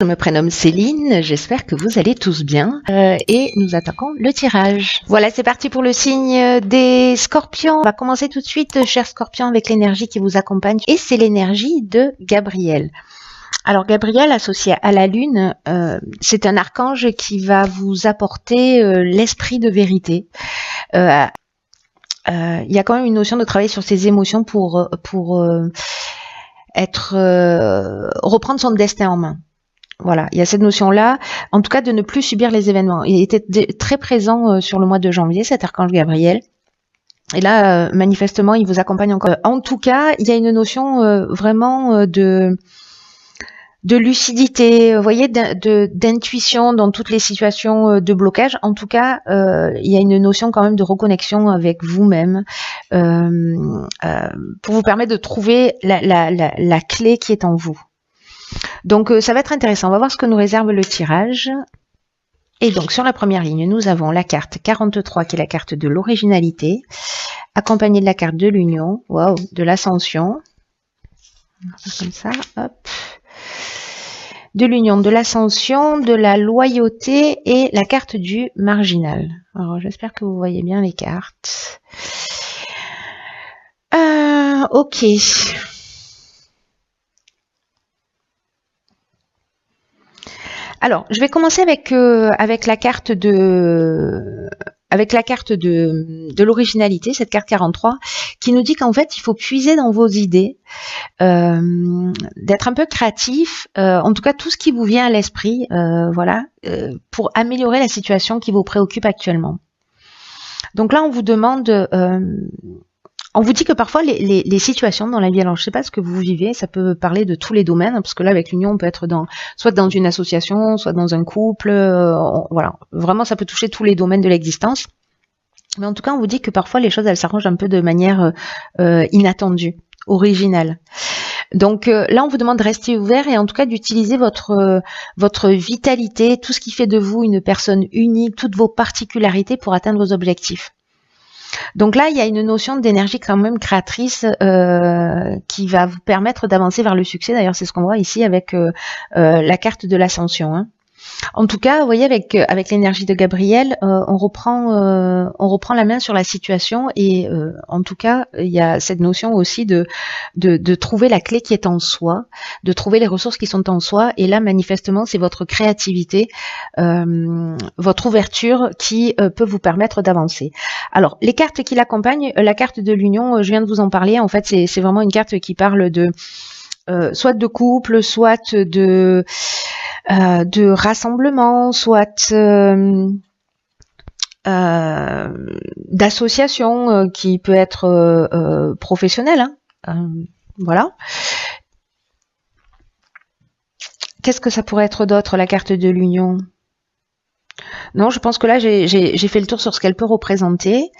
Je me prénomme Céline, j'espère que vous allez tous bien et nous attaquons le tirage. Voilà, c'est parti pour le signe des scorpions. On va commencer tout de suite, chers scorpions, avec l'énergie qui vous accompagne et c'est l'énergie de Gabriel. Alors Gabriel, associé à la lune, c'est un archange qui va vous apporter l'esprit de vérité. Il y a quand même une notion de travailler sur ses émotions pour reprendre son destin en main. Voilà, il y a cette notion-là, en tout cas de ne plus subir les événements. Il était très présent sur le mois de janvier, cet archange Gabriel. Et là, manifestement, il vous accompagne encore. En tout cas, il y a une notion vraiment de lucidité, vous voyez, d'intuition dans toutes les situations de blocage. En tout cas, il y a une notion quand même de reconnexion avec vous-même pour vous permettre de trouver la clé qui est en vous. Donc ça va être intéressant, on va voir ce que nous réserve le tirage. Et donc sur la première ligne, nous avons la carte 43 qui est la carte de l'originalité, accompagnée de la carte de l'union, waouh, de l'ascension, comme ça, hop, de l'union, de l'ascension, de la loyauté et la carte du marginal. Alors j'espère que vous voyez bien les cartes. Ok. Alors, je vais commencer avec la carte de l'originalité, cette carte 43, qui nous dit qu'en fait, il faut puiser dans vos idées, d'être un peu créatif, en tout cas tout ce qui vous vient à l'esprit, voilà, pour améliorer la situation qui vous préoccupe actuellement. Donc là, on vous demande... on vous dit que parfois les situations dans la vie, alors je ne sais pas ce que vous vivez, ça peut parler de tous les domaines, parce que là avec l'union on peut être soit dans une association, soit dans un couple, voilà, vraiment ça peut toucher tous les domaines de l'existence. Mais en tout cas on vous dit que parfois les choses elles s'arrangent un peu de manière inattendue, originale. Donc là on vous demande de rester ouvert et en tout cas d'utiliser votre vitalité, tout ce qui fait de vous une personne unique, toutes vos particularités pour atteindre vos objectifs. Donc là, il y a une notion d'énergie quand même créatrice qui va vous permettre d'avancer vers le succès. D'ailleurs, c'est ce qu'on voit ici avec la carte de l'ascension. Hein. En tout cas, vous voyez, avec l'énergie de Gabriel, on reprend la main sur la situation et en tout cas, il y a cette notion aussi de trouver la clé qui est en soi, de trouver les ressources qui sont en soi. Et là, manifestement, c'est votre créativité, votre ouverture qui peut vous permettre d'avancer. Alors, les cartes qui l'accompagnent, la carte de l'union, je viens de vous en parler. En fait, c'est vraiment une carte qui parle de soit de couple, soit de rassemblement, soit d'association qui peut être professionnelle. Hein. Voilà. Qu'est-ce que ça pourrait être d'autre, la carte de l'union? Non, je pense que là, j'ai fait le tour sur ce qu'elle peut représenter.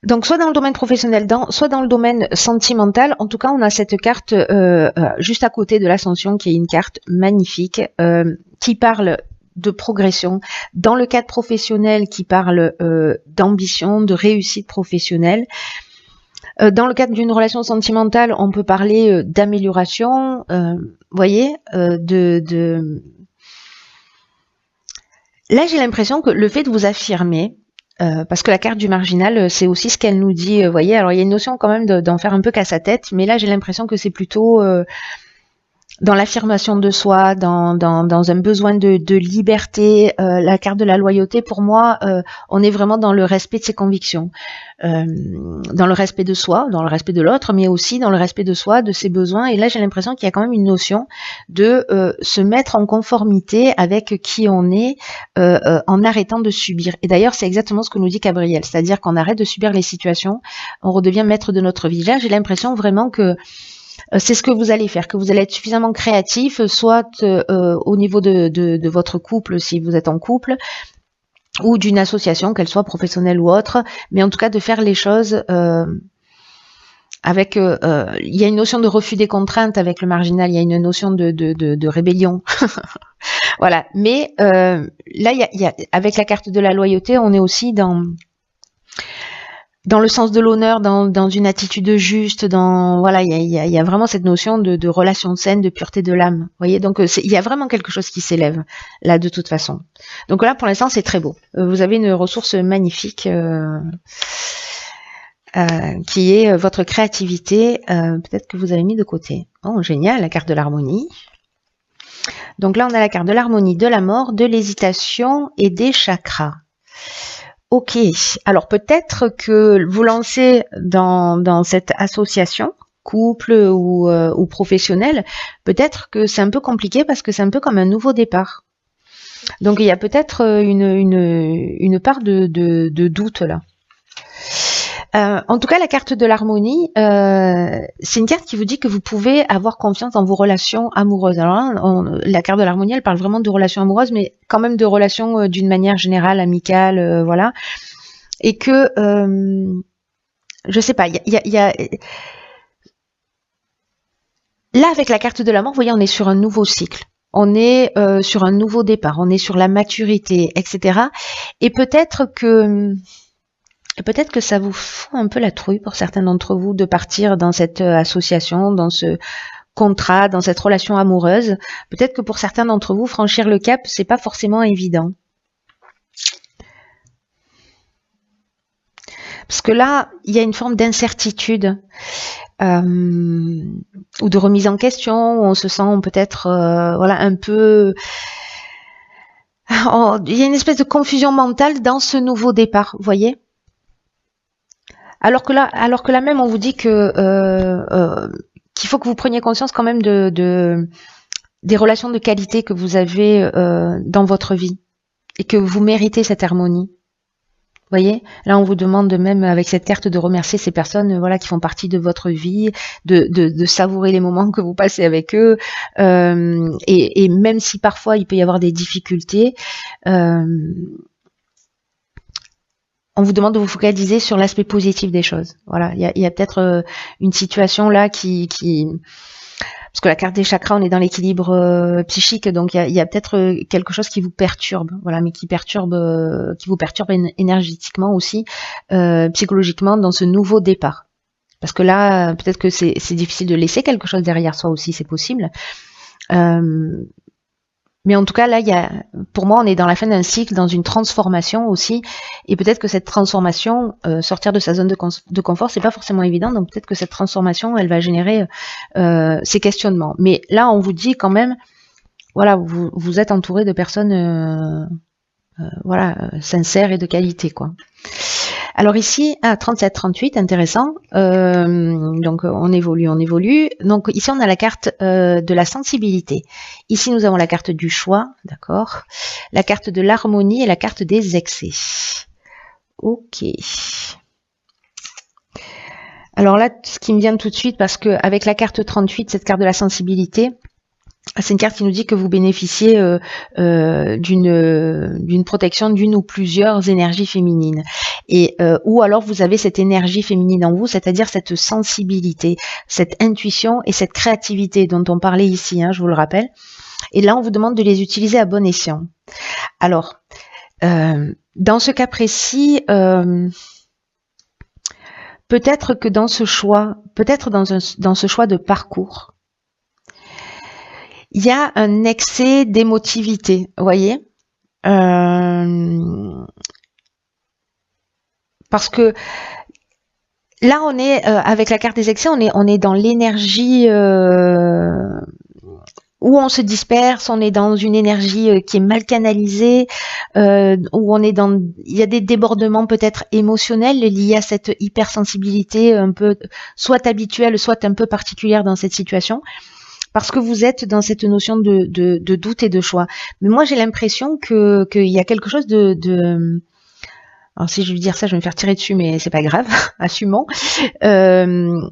Donc, soit dans le domaine professionnel, soit dans le domaine sentimental. En tout cas, on a cette carte juste à côté de l'ascension, qui est une carte magnifique, qui parle de progression. Dans le cadre professionnel, qui parle d'ambition, de réussite professionnelle. Dans le cadre d'une relation sentimentale, on peut parler d'amélioration, voyez, Là, j'ai l'impression que le fait de vous affirmer, parce que la carte du marginal, c'est aussi ce qu'elle nous dit, vous voyez, alors il y a une notion quand même d'en faire un peu qu'à sa tête, mais là j'ai l'impression que c'est plutôt dans l'affirmation de soi, dans un besoin de liberté, la carte de la loyauté, pour moi, on est vraiment dans le respect de ses convictions, dans le respect de soi, dans le respect de l'autre, mais aussi dans le respect de soi, de ses besoins. Et là, j'ai l'impression qu'il y a quand même une notion de se mettre en conformité avec qui on est en arrêtant de subir. Et d'ailleurs, c'est exactement ce que nous dit Gabriel, c'est-à-dire qu'on arrête de subir les situations, on redevient maître de notre vie. Là, j'ai l'impression vraiment que c'est ce que vous allez faire, que vous allez être suffisamment créatif, soit au niveau de votre couple, si vous êtes en couple, ou d'une association, qu'elle soit professionnelle ou autre, mais en tout cas de faire les choses avec... il y a une notion de refus des contraintes avec le marginal, il y a une notion de rébellion. Voilà, mais là, avec la carte de la loyauté, on est aussi dans dans le sens de l'honneur, dans une attitude juste, voilà, il y a vraiment cette notion de relation saine, de pureté de l'âme. Vous voyez, donc il y a vraiment quelque chose qui s'élève là de toute façon. Donc là, pour l'instant, c'est très beau. Vous avez une ressource magnifique qui est votre créativité. Peut-être que vous avez mis de côté. Oh, génial, la carte de l'harmonie. Donc là, on a la carte de l'harmonie, de la mort, de l'hésitation et des chakras. Ok, alors peut-être que vous lancez dans cette association, couple ou professionnelle, peut-être que c'est un peu compliqué parce que c'est un peu comme un nouveau départ. Donc il y a peut-être une part de doute là. En tout cas, la carte de l'harmonie, c'est une carte qui vous dit que vous pouvez avoir confiance dans vos relations amoureuses. Alors là, la carte de l'harmonie, elle parle vraiment de relations amoureuses, mais quand même de relations d'une manière générale, amicale, voilà. Et que, je sais pas, il y a... Là, avec la carte de la mort, vous voyez, on est sur un nouveau cycle. On est sur un nouveau départ, on est sur la maturité, etc. Et peut-être que ça vous fout un peu la trouille pour certains d'entre vous de partir dans cette association, dans ce contrat, dans cette relation amoureuse. Peut-être que pour certains d'entre vous, franchir le cap, c'est pas forcément évident. Parce que là, il y a une forme d'incertitude ou de remise en question, où on se sent peut-être voilà, un peu... Il y a une espèce de confusion mentale dans ce nouveau départ, vous voyez ? Alors que là même, on vous dit que qu'il faut que vous preniez conscience quand même des relations de qualité que vous avez dans votre vie et que vous méritez cette harmonie. Vous voyez, là on vous demande même avec cette carte de remercier ces personnes voilà qui font partie de votre vie, de savourer les moments que vous passez avec eux et même si parfois il peut y avoir des difficultés. On vous demande de vous focaliser sur l'aspect positif des choses. Voilà, il y a peut-être une situation là qui parce que la carte des chakras, on est dans l'équilibre psychique, donc il y a peut-être quelque chose qui vous perturbe, voilà, mais qui vous perturbe énergétiquement aussi, psychologiquement dans ce nouveau départ. Parce que là, peut-être que c'est difficile de laisser quelque chose derrière soi aussi, c'est possible. Mais en tout cas, là, pour moi, on est dans la fin d'un cycle, dans une transformation aussi. Et peut-être que cette transformation, sortir de sa zone de confort, c'est pas forcément évident. Donc peut-être que cette transformation, elle va générer ces questionnements. Mais là, on vous dit quand même, voilà, vous êtes entouré de personnes, voilà, sincères et de qualité, quoi. Alors ici, 37, 38, intéressant. Donc on évolue. Donc ici on a la carte de la sensibilité. Ici nous avons la carte du choix, d'accord. La carte de l'harmonie et la carte des excès. Ok. Alors là, ce qui me vient tout de suite, parce que avec la carte 38, cette carte de la sensibilité, c'est une carte qui nous dit que vous bénéficiez d'une protection d'une ou plusieurs énergies féminines, et ou alors vous avez cette énergie féminine en vous, c'est-à-dire cette sensibilité, cette intuition et cette créativité dont on parlait ici, hein, je vous le rappelle. Et là, on vous demande de les utiliser à bon escient. Alors, dans ce cas précis, peut-être que dans ce choix, dans ce choix de parcours, il y a un excès d'émotivité, vous voyez, parce que là on est avec la carte des excès, on est dans l'énergie où on se disperse, on est dans une énergie qui est mal canalisée, où il y a des débordements peut-être émotionnels liés à cette hypersensibilité un peu soit habituelle, soit un peu particulière dans cette situation. Parce que vous êtes dans cette notion de doute et de choix. Mais moi, j'ai l'impression qu'il y a quelque chose alors si je veux dire ça, je vais me faire tirer dessus, mais c'est pas grave, assumons. De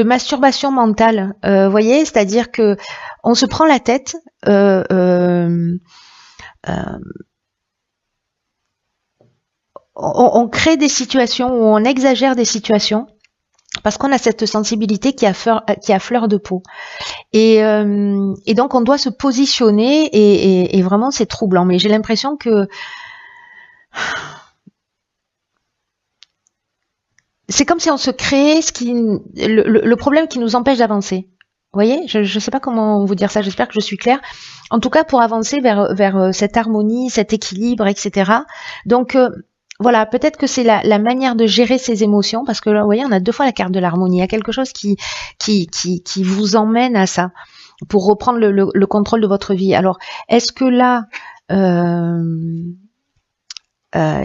masturbation mentale, voyez, c'est-à-dire que on se prend la tête. On crée des situations où on exagère des situations. Parce qu'on a cette sensibilité qui a fleur de peau. Et donc, on doit se positionner et vraiment, c'est troublant. Mais j'ai l'impression que c'est comme si on se créait le problème qui nous empêche d'avancer. Vous voyez, je ne sais pas comment vous dire ça, j'espère que je suis claire. En tout cas, pour avancer vers cette harmonie, cet équilibre, etc. Donc, voilà, peut-être que c'est la manière de gérer ses émotions, parce que là, vous voyez, on a 2 fois la carte de l'harmonie. Il y a quelque chose qui vous emmène à ça, pour reprendre le contrôle de votre vie. Alors, est-ce que là, il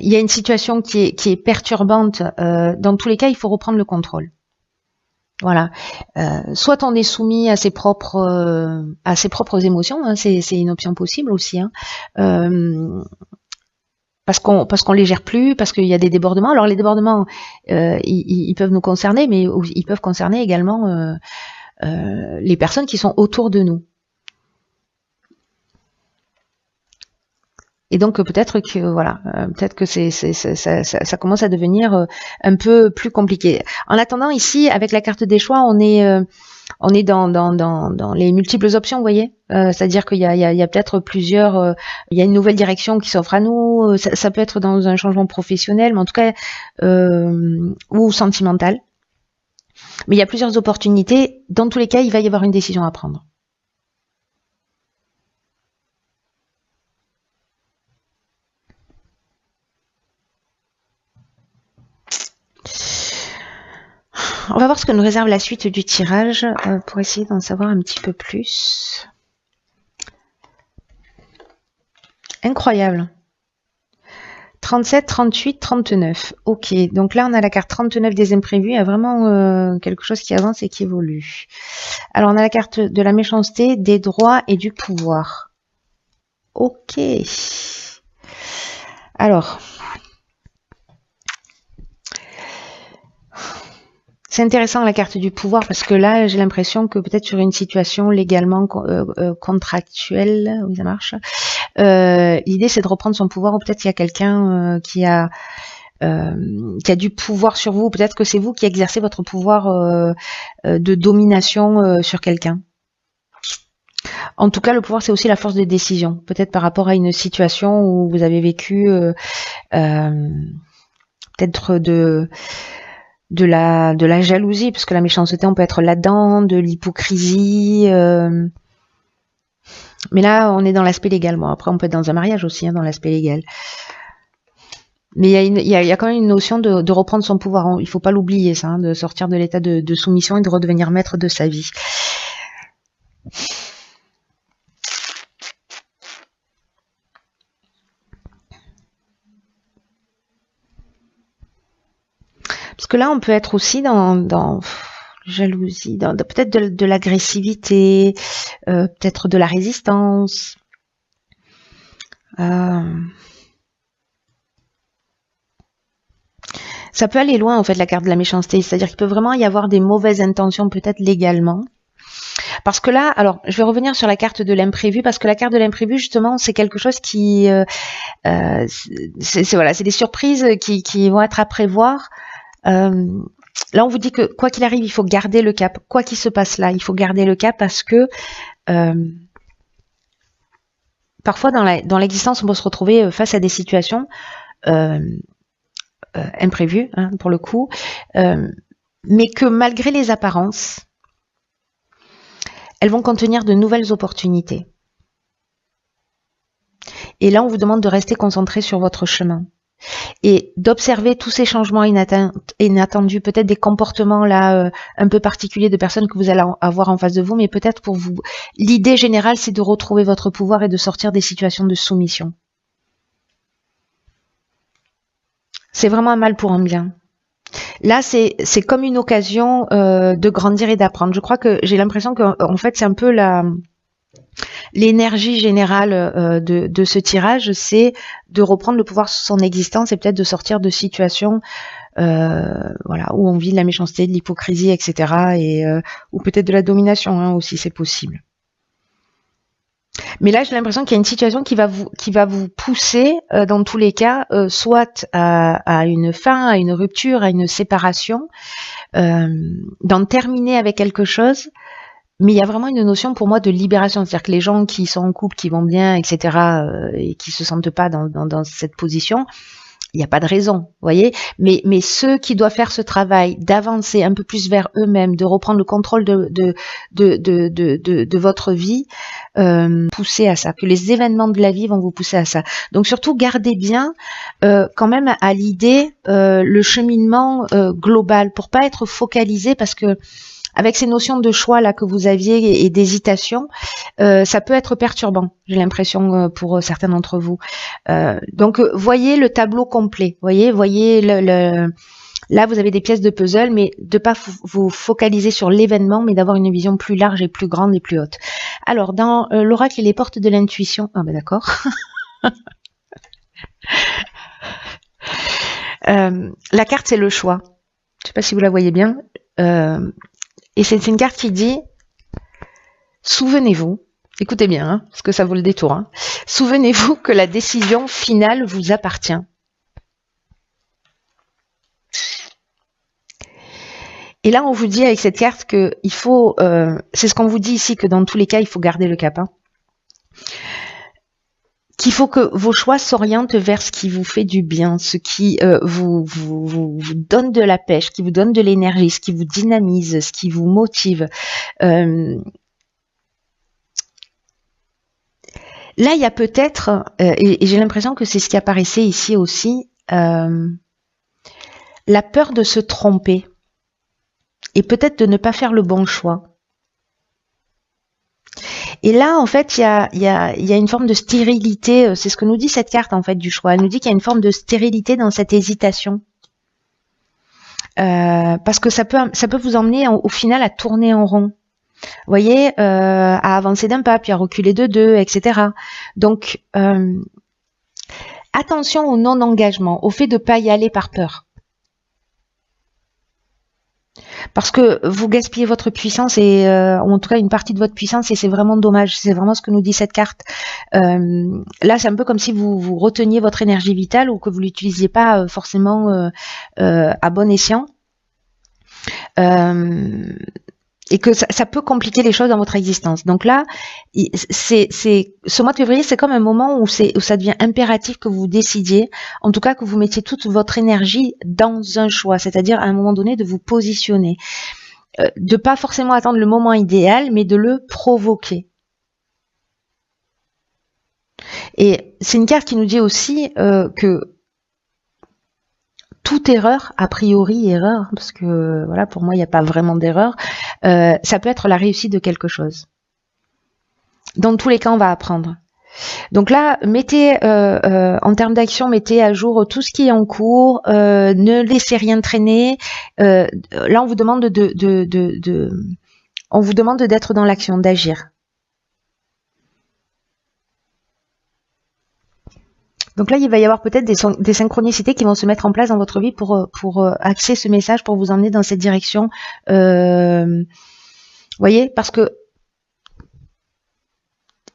y a une situation qui est perturbante? Dans tous les cas, il faut reprendre le contrôle. Voilà. Soit on est soumis à ses propres émotions, hein, c'est une option possible aussi, hein. Parce qu'on les gère plus, parce qu'il y a des débordements. Alors les débordements, ils peuvent nous concerner, mais ils peuvent concerner également les personnes qui sont autour de nous. Et donc peut-être que voilà, peut-être que ça commence à devenir un peu plus compliqué. En attendant, ici, avec la carte des choix, on est dans les multiples options, vous voyez. C'est-à-dire qu'il y a peut-être plusieurs, il y a une nouvelle direction qui s'offre à nous. Ça peut être dans un changement professionnel, mais en tout cas ou sentimental. Mais il y a plusieurs opportunités. Dans tous les cas, il va y avoir une décision à prendre. On va voir ce que nous réserve la suite du tirage pour essayer d'en savoir un petit peu plus. Incroyable. 37, 38, 39. Ok, donc là on a la carte 39 des imprévus. Il y a vraiment quelque chose qui avance et qui évolue. Alors on a la carte de la méchanceté, des droits et du pouvoir. Ok. Alors... c'est intéressant la carte du pouvoir parce que là j'ai l'impression que peut-être sur une situation légalement contractuelle, oui ça marche, l'idée c'est de reprendre son pouvoir, ou peut-être il y a quelqu'un qui a du pouvoir sur vous, peut-être que c'est vous qui exercez votre pouvoir de domination sur quelqu'un. En tout cas le pouvoir c'est aussi la force de décision, peut-être par rapport à une situation où vous avez vécu peut-être de la jalousie, parce que la méchanceté on peut être là-dedans, de l'hypocrisie, mais là on est dans l'aspect légal. Bon, après on peut être dans un mariage aussi, hein, dans l'aspect légal, mais il y a quand même une notion de reprendre son pouvoir, il faut pas l'oublier ça, hein, de sortir de l'état de soumission et de redevenir maître de sa vie. Parce que là on peut être aussi dans jalousie, peut-être de l'agressivité, peut-être de la résistance. Ça peut aller loin en fait la carte de la méchanceté, c'est-à-dire qu'il peut vraiment y avoir des mauvaises intentions peut-être légalement. Parce que là, alors je vais revenir sur la carte de l'imprévu, parce que la carte de l'imprévu justement c'est quelque chose qui, c'est des surprises qui vont être à prévoir. Là, on vous dit que quoi qu'il arrive, il faut garder le cap. Quoi qu'il se passe là, il faut garder le cap parce que parfois dans l'existence, on peut se retrouver face à des situations imprévues, hein, pour le coup, mais que malgré les apparences, elles vont contenir de nouvelles opportunités. Et là, on vous demande de rester concentré sur votre chemin et d'observer tous ces changements inattendus, peut-être des comportements là un peu particuliers de personnes que vous allez avoir en face de vous, mais peut-être pour vous, l'idée générale c'est de retrouver votre pouvoir et de sortir des situations de soumission. C'est vraiment un mal pour un bien. Là c'est comme une occasion de grandir et d'apprendre. Je crois que j'ai l'impression que en fait c'est un peu l'énergie générale de ce tirage, c'est de reprendre le pouvoir sur son existence et peut-être de sortir de situations voilà, où on vit de la méchanceté, de l'hypocrisie, etc. Ou peut-être de la domination, hein, aussi, c'est possible. Mais là, j'ai l'impression qu'il y a une situation qui va vous pousser, dans tous les cas, soit à une fin, à une rupture, à une séparation, d'en terminer avec quelque chose. Mais il y a vraiment une notion pour moi de libération, c'est-à-dire que les gens qui sont en couple, qui vont bien, etc., et qui se sentent pas dans cette position, il n'y a pas de raison, vous voyez. Mais ceux qui doivent faire ce travail d'avancer un peu plus vers eux-mêmes, de reprendre le contrôle de votre vie, pousser à ça, que les événements de la vie vont vous pousser à ça. Donc surtout, gardez bien quand même à l'idée le cheminement global, pour pas être focalisé, parce que avec ces notions de choix là que vous aviez et d'hésitation, ça peut être perturbant, j'ai l'impression, pour certains d'entre vous. Donc voyez le tableau complet, voyez là vous avez des pièces de puzzle, mais de pas vous focaliser sur l'événement, mais d'avoir une vision plus large et plus grande et plus haute. Alors dans l'oracle et les portes de l'intuition, ah ben d'accord. La carte c'est le choix. Je sais pas si vous la voyez bien. Et c'est une carte qui dit, souvenez-vous, écoutez bien, hein, parce que ça vaut le détour, hein, souvenez-vous que la décision finale vous appartient. Et là, on vous dit avec cette carte que il faut, c'est ce qu'on vous dit ici, que dans tous les cas, il faut garder le cap, hein, qu'il faut que vos choix s'orientent vers ce qui vous fait du bien, ce qui vous donne de la pêche, qui vous donne de l'énergie, ce qui vous dynamise, ce qui vous motive. Là, il y a peut-être, et j'ai l'impression que c'est ce qui apparaissait ici aussi, la peur de se tromper et peut-être de ne pas faire le bon choix. Et là, en fait, il y a une forme de stérilité. C'est ce que nous dit cette carte, en fait, du choix. Elle nous dit qu'il y a une forme de stérilité dans cette hésitation. Parce que ça peut vous emmener, au final, à tourner en rond. Vous voyez, à avancer d'un pas, puis à reculer de deux, etc. Donc, attention au non-engagement, au fait de ne pas y aller par peur. Parce que vous gaspillez votre puissance, et en tout cas une partie de votre puissance, et c'est vraiment dommage. C'est vraiment ce que nous dit cette carte. Là, c'est un peu comme si vous reteniez votre énergie vitale, ou que vous l'utilisiez pas forcément à bon escient. Et que ça peut compliquer les choses dans votre existence. Donc là, ce mois de février, c'est comme un moment où ça devient impératif que vous décidiez, en tout cas que vous mettiez toute votre énergie dans un choix, c'est-à-dire à un moment donné de vous positionner, de pas forcément attendre le moment idéal, mais de le provoquer. Et c'est une carte qui nous dit aussi que toute erreur, a priori erreur, parce que voilà, pour moi il n'y a pas vraiment d'erreur, ça peut être la réussite de quelque chose. Dans tous les cas, on va apprendre. Donc là, mettez en termes d'action, mettez à jour tout ce qui est en cours, ne laissez rien traîner. Là, on vous demande d'être dans l'action, d'agir. Donc là, il va y avoir peut-être des synchronicités qui vont se mettre en place dans votre vie pour axer ce message, pour vous emmener dans cette direction. Vous voyez, parce que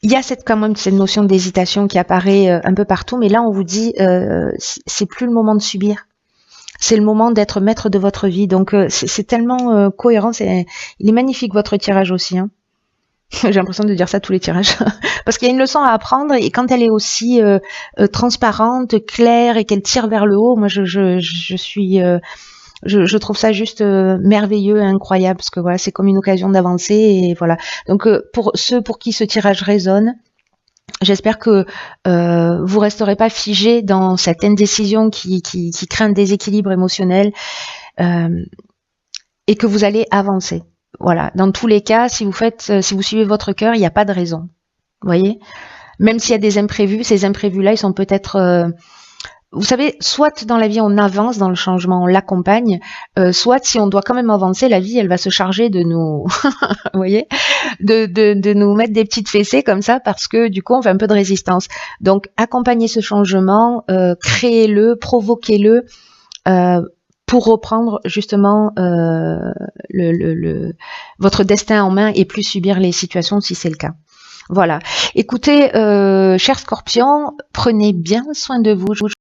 il y a quand même cette notion d'hésitation qui apparaît un peu partout, mais là, on vous dit, c'est plus le moment de subir. C'est le moment d'être maître de votre vie. Donc, c'est tellement cohérent. Il est magnifique, votre tirage aussi, hein. J'ai l'impression de dire ça tous les tirages. Parce qu'il y a une leçon à apprendre, et quand elle est aussi transparente, claire, et qu'elle tire vers le haut, moi je trouve ça juste merveilleux et incroyable, parce que voilà, c'est comme une occasion d'avancer, et voilà. Donc pour ceux pour qui ce tirage résonne, j'espère que vous resterez pas figés dans cette indécision qui crée un déséquilibre émotionnel, et que vous allez avancer. Voilà, dans tous les cas, si vous suivez votre cœur, il n'y a pas de raison. Vous voyez, même s'il y a des imprévus, ces imprévus-là, ils sont peut-être, vous savez, soit dans la vie on avance dans le changement, on l'accompagne, soit si on doit quand même avancer, la vie elle va se charger de nous, vous voyez, de nous mettre des petites fessées comme ça, parce que du coup on fait un peu de résistance. Donc accompagnez ce changement, créez-le, provoquez-le. Pour reprendre justement votre destin en main, et plus subir les situations si c'est le cas. Voilà. Écoutez, chers scorpions, prenez bien soin de vous.